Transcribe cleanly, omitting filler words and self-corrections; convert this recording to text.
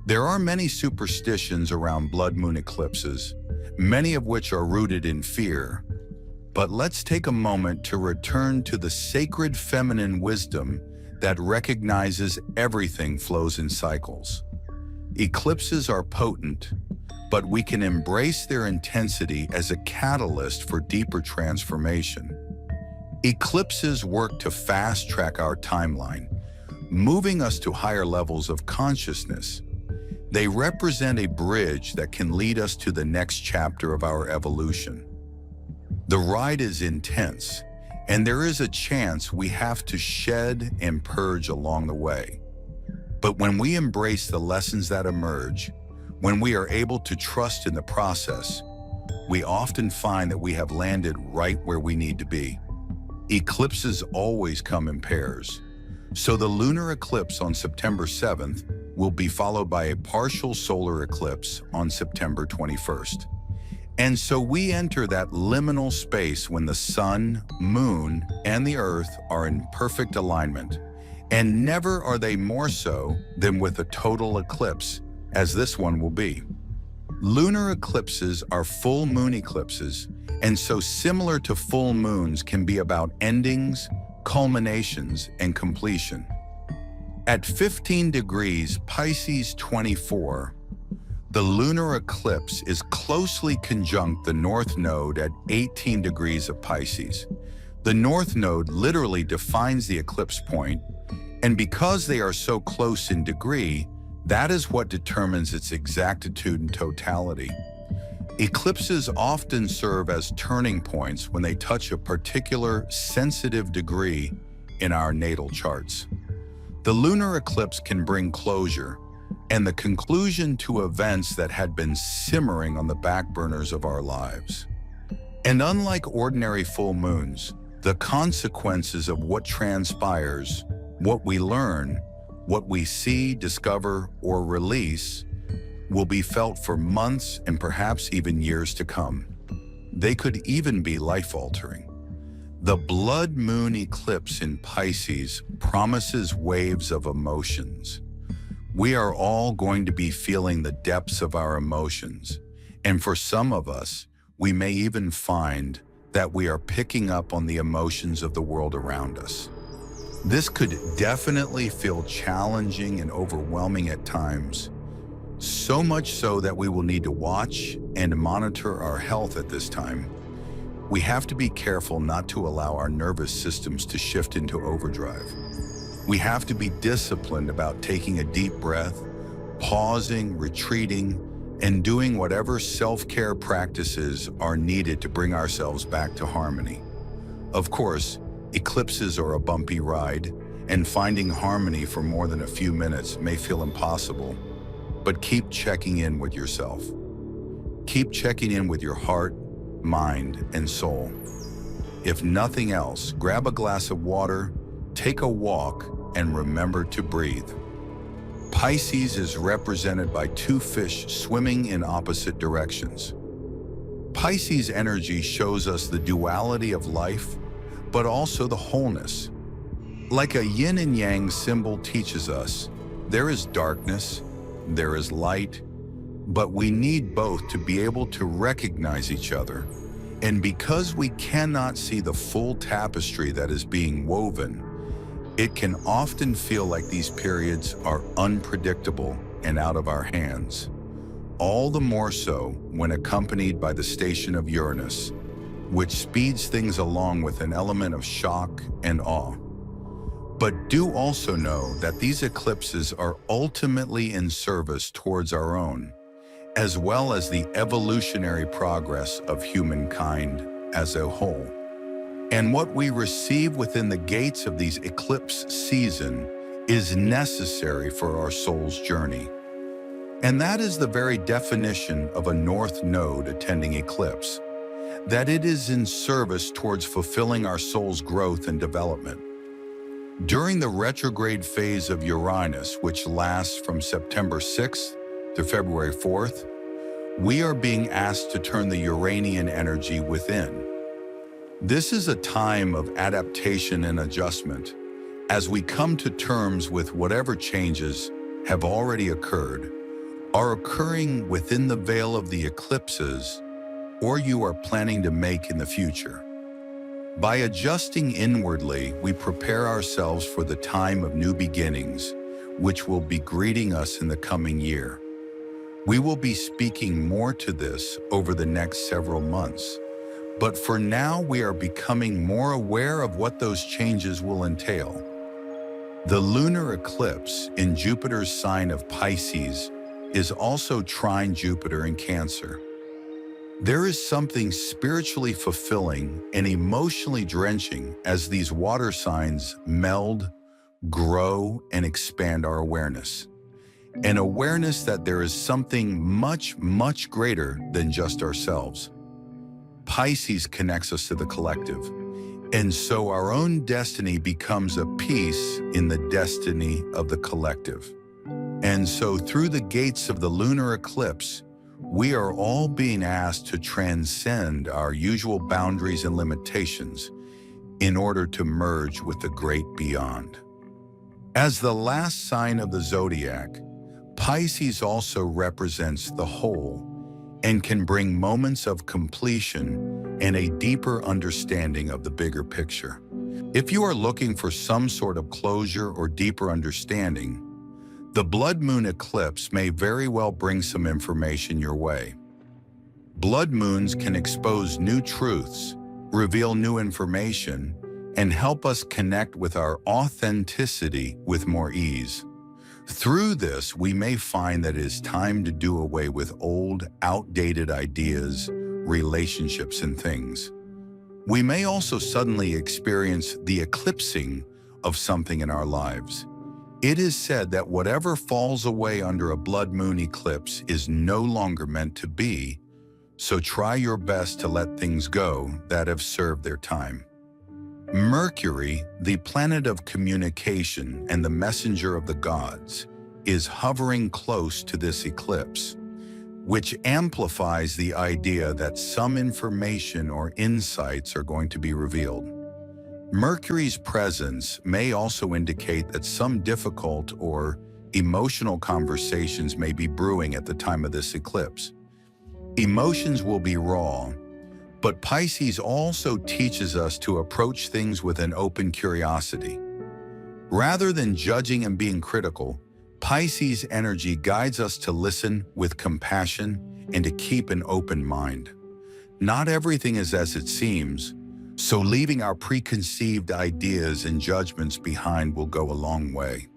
There are many superstitions around blood moon eclipses, many of which are rooted in fear. But let's take a moment to return to the sacred feminine wisdom that recognizes everything flows in cycles. Eclipses are potent, but we can embrace their intensity as a catalyst for deeper transformation. Eclipses work to fast-track our timeline, moving us to higher levels of consciousness. They represent a bridge that can lead us to the next chapter of our evolution. The ride is intense, and there is a chance we have to shed and purge along the way. But when we embrace the lessons that emerge, when we are able to trust in the process, we often find that we have landed right where we need to be. Eclipses always come in pairs. So the lunar eclipse on September 7th will be followed by a partial solar eclipse on September 21st. And so we enter that liminal space when the sun, moon, and the earth are in perfect alignment. And never are they more so than with a total eclipse, as this one will be. Lunar eclipses are full moon eclipses, and so similar to full moons can be about endings, culminations, and completion. At 15 degrees Pisces 24, the lunar eclipse is closely conjunct the North Node at 18 degrees of Pisces. The North Node literally defines the eclipse point, and because they are so close in degree, that is what determines its exactitude and totality. Eclipses often serve as turning points when they touch a particular sensitive degree in our natal charts. The lunar eclipse can bring closure and the conclusion to events that had been simmering on the back burners of our lives. And unlike ordinary full moons, the consequences of what transpires, what we learn, what we see, discover, or release will be felt for months and perhaps even years to come. They could even be life-altering. The blood moon eclipse in Pisces promises waves of emotions. We are all going to be feeling the depths of our emotions, and for some of us, we may even find that we are picking up on the emotions of the world around us. This could definitely feel challenging and overwhelming at times, so much so that we will need to watch and monitor our health at this time. We have to be careful not to allow our nervous systems to shift into overdrive. We have to be disciplined about taking a deep breath, pausing, retreating, and doing whatever self-care practices are needed to bring ourselves back to harmony. Of course, eclipses are a bumpy ride, and finding harmony for more than a few minutes may feel impossible. But keep checking in with yourself. Keep checking in with your heart, mind, and soul. If nothing else, grab a glass of water, take a walk, and remember to breathe. Pisces is represented by two fish swimming in opposite directions. Pisces energy shows us the duality of life, but also the wholeness. Like a yin and yang symbol teaches us, there is darkness, there is light, but we need both to be able to recognize each other. And because we cannot see the full tapestry that is being woven, it can often feel like these periods are unpredictable and out of our hands. All the more so when accompanied by the station of Uranus, which speeds things along with an element of shock and awe. But do also know that these eclipses are ultimately in service towards our own, as well as the evolutionary progress of humankind as a whole. And what we receive within the gates of these eclipse season is necessary for our soul's journey. And that is the very definition of a North Node attending eclipse, that it is in service towards fulfilling our soul's growth and development. During the retrograde phase of Uranus, which lasts from September 6th to February 4th, we are being asked to turn the Uranian energy within. This is a time of adaptation and adjustment as we come to terms with whatever changes have already occurred, are occurring within the veil of the eclipses or you are planning to make in the future. By adjusting inwardly, we prepare ourselves for the time of new beginnings, which will be greeting us in the coming year. We will be speaking more to this over the next several months, but for now we are becoming more aware of what those changes will entail. The lunar eclipse in Jupiter's sign of Pisces is also trine Jupiter in Cancer. There is something spiritually fulfilling and emotionally drenching as these water signs meld, grow, and expand our awareness. An awareness that there is something much, much greater than just ourselves. Pisces connects us to the collective, and so our own destiny becomes a piece in the destiny of the collective. And so through the gates of the lunar eclipse, we are all being asked to transcend our usual boundaries and limitations in order to merge with the great beyond. As the last sign of the zodiac, Pisces also represents the whole and can bring moments of completion and a deeper understanding of the bigger picture. If you are looking for some sort of closure or deeper understanding, the blood moon eclipse may very well bring some information your way. Blood moons can expose new truths, reveal new information, and help us connect with our authenticity with more ease. Through this, we may find that it is time to do away with old, outdated ideas, relationships, and things. We may also suddenly experience the eclipsing of something in our lives. It is said that whatever falls away under a blood moon eclipse is no longer meant to be, so try your best to let things go that have served their time. Mercury, the planet of communication and the messenger of the gods, is hovering close to this eclipse, which amplifies the idea that some information or insights are going to be revealed. Mercury's presence may also indicate that some difficult or emotional conversations may be brewing at the time of this eclipse. Emotions will be raw, but Pisces also teaches us to approach things with an open curiosity. Rather than judging and being critical, Pisces energy guides us to listen with compassion and to keep an open mind. Not everything is as it seems, so leaving our preconceived ideas and judgments behind will go a long way.